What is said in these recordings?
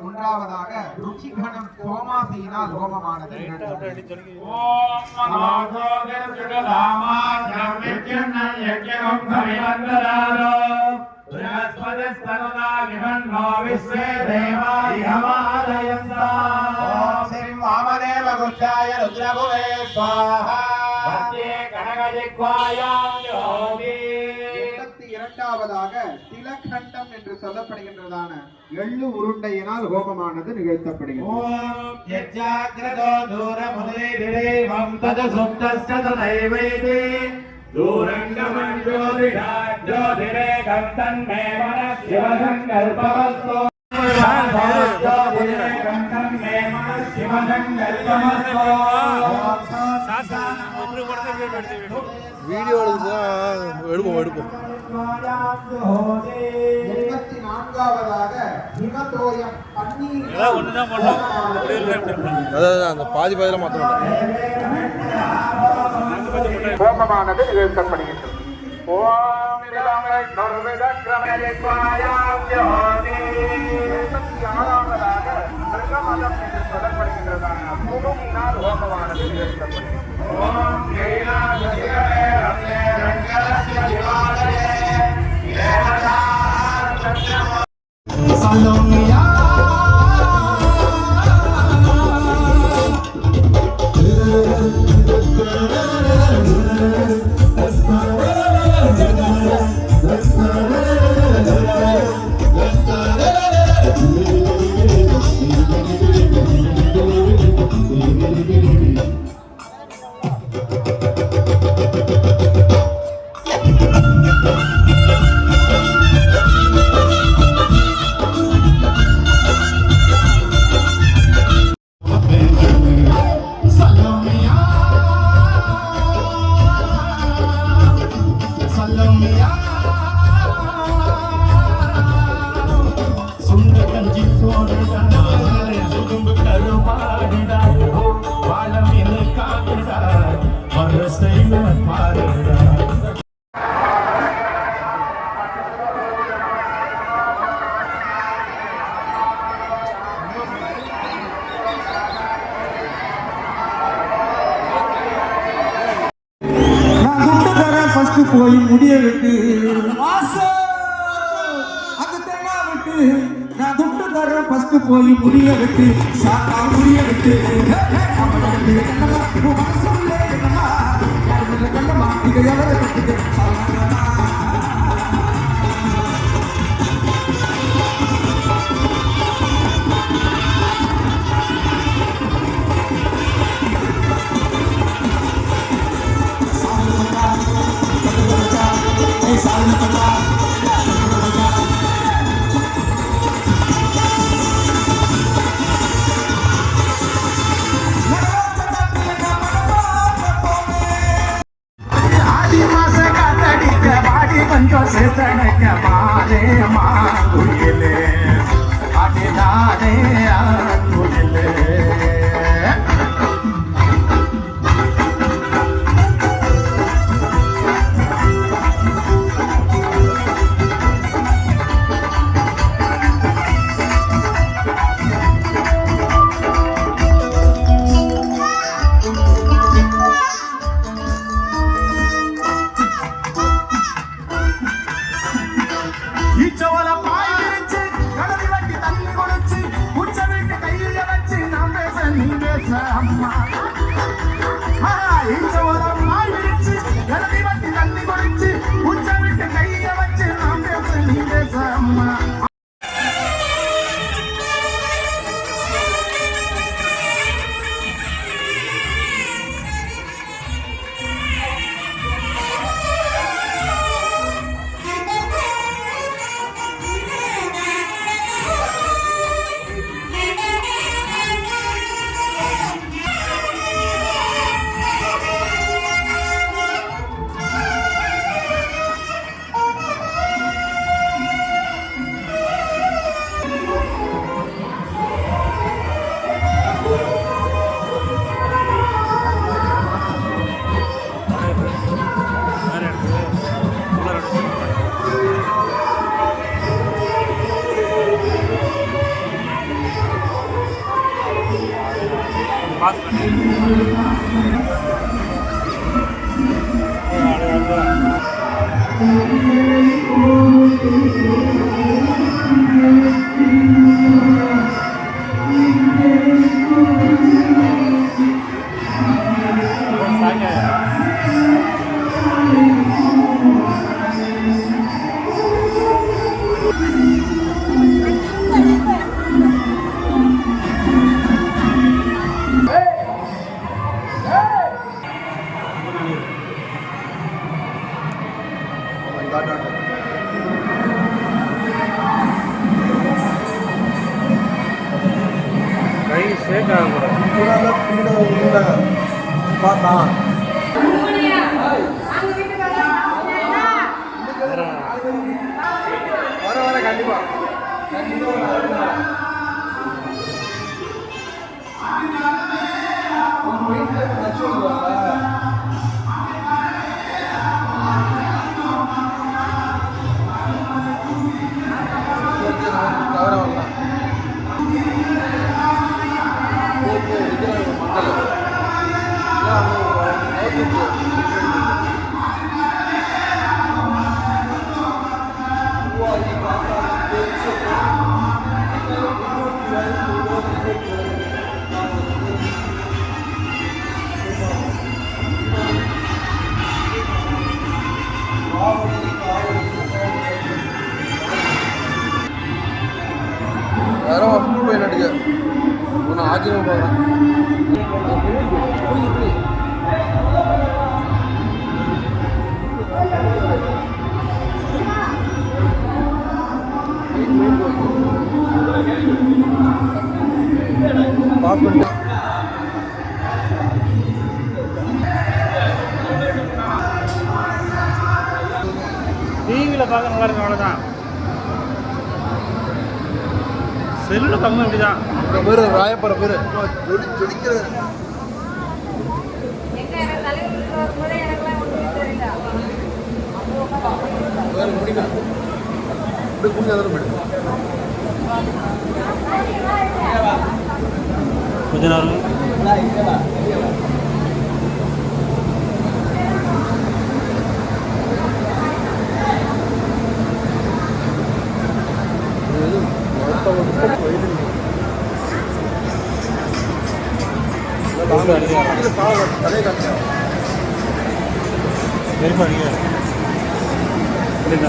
மூன்றாவதாக ருச்சிகணம் கோமாசியினால் ஹோமமானது இரண்டாவதாக திலகண்டம் என்று சொல்லப்படுகின்றதான எள்ளு உருண்டையினால் ஹோமமானது நிகழ்த்தப்படுகிறது. வீடியோ எடுப்போம். 84வதாக ஹிமதோயம் பன்னீர் அந்த பாதியில மாற்றணும் ஹோமமானது நிகழ்த்தப்படுகின்றது. போய் முடிய விட்டு அது தென்னா விட்டு நான் துட்டு தர ஃபர்ஸ்ட் போய் முடிய விட்டு சாத்தா முடிய விட்டு கண்ணமா இங்க எவ்வளவு ஆடி மாச கை ஷேக் ஆகக்கூடாது பார்த்தா வர கண்டிப்பா யாரோ ஸ்கூல் போய் நடிக்க ஒன்று ஆச்சரியம் பார்க்குறேன். பார்த்து டிவியில் பார்க்க நல்லா இருக்கும், அவ்வளோதான். செல்லில் பார்க்கணும் இப்படி தான். இந்த பேர் ராயப்பற பேர் ஜொலிக்கிற வேறு முடிக்கணும் இப்படி புரிஞ்சாதான் போயிடும். கொஞ்ச நேரம் தலையை காட்டியா வெறும் அடிக்க எடுக்க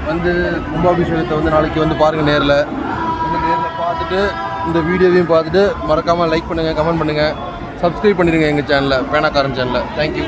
வந்து கும்பாபிஷேகத்தை வந்து நாளைக்கு வந்து பாருங்கள் நேரில் பார்த்துட்டு இந்த வீடியோவையும் பார்த்துட்டு மறக்காமல் லைக் பண்ணுங்கள், கமெண்ட் பண்ணுங்கள், சப்ஸ்கிரைப் பண்ணிடுங்க எங்கள் சேனலில், பேனாக்காரன் சேனலில். தேங்க்யூ.